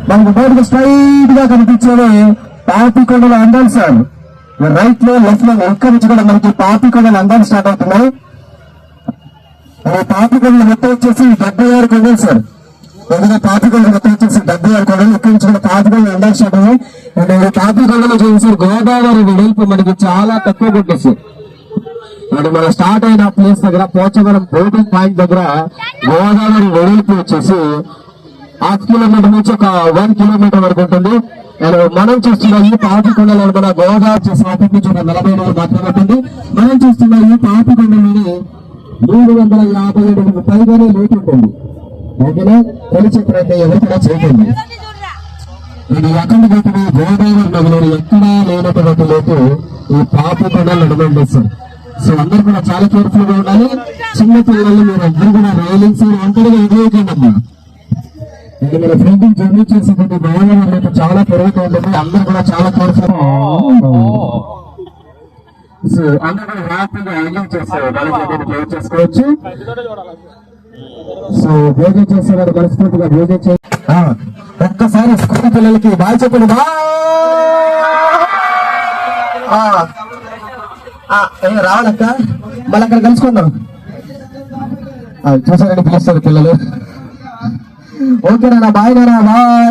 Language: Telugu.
మనకు బయటకు స్ట్రైట్ గా కనిపించేది పాపికొండల అందాలు సార్. రైట్ లో లెఫ్ట్ లో ఎక్కడి నుంచి కూడా మనకి పాపికొండల అందాలు స్టార్ట్ అవుతున్నాయి. పాపికొండల మొత్తం వచ్చేసి 76 కొండలు సార్. ఎందుకంటే పాపికొండల మొత్తం వచ్చేసి 76 కొండలు. ఇక్కడి నుంచి కూడా పాపికొండల అందాలు స్టార్ట్ అయ్యాయి. అండ్ పాపికొండలో చూసారు గోదావరి వెడల్పు మనకి చాలా తక్కువ కొట్టేసి. అండ్ మనం స్టార్ట్ అయిన ప్లేస్ దగ్గర పోచవరం బోటింగ్ పాయింట్ దగ్గర గోదావరి వెడల్పు వచ్చేసి 8 కిలోమీటర్ నుంచి ఒక 1 కిలోమీటర్ వరకు ఉంటుంది. అండ్ మనం చూస్తున్న ఈ పాపికొండలో మన గోదావరి వచ్చేసి అటు నుంచి ఒక 40 రోజులు మాత్రమే ఉంటుంది. మనం చూస్తున్న ఈ పాపికొండలోని 357 పైగానే లేట్ ఉంటుంది. ఓకేనా, తెలిసే ప్రయత్నం ఎవరు కూడా చేయకండి. ఇది అఖండ గోదావరి నదిలో ఎక్కడా లేనటువంటి లోటు ఈ పాపికొండలు నడవండి సార్. సో అందరు కూడా చాలా కేర్ఫుల్ గా ఉండాలి. చిన్న పిల్లలు మీరు అందరూ కూడా రైలింగ్స్ ఒంటరిగా ఎదుగుకండి అమ్మా. మన ఫ్రెండ్ జర్నీ చేసేటువంటి గోదావరి చాలా పెరుగుతూ ఉంటుంది. అందరూ కూడా చాలా కేర్ఫుల్ అందరూ కూడా హ్యాపీగా ఎంజాయ్ చేస్తారు. ప్లే చేసుకోవచ్చు. సో భోజనం చేసేవారు మనస్ఫూర్తిగా భోజనం చేయ ఒక్కసారి స్కూల్ పిల్లలకి బాయ్ చెప్పండి. రావాలక్క మళ్ళీ అక్కడ కలుసుకుందాం. చూసారండి పిలుస్తారు పిల్లలు. ఓకేనా, బాయ్ నానా, బాయ్.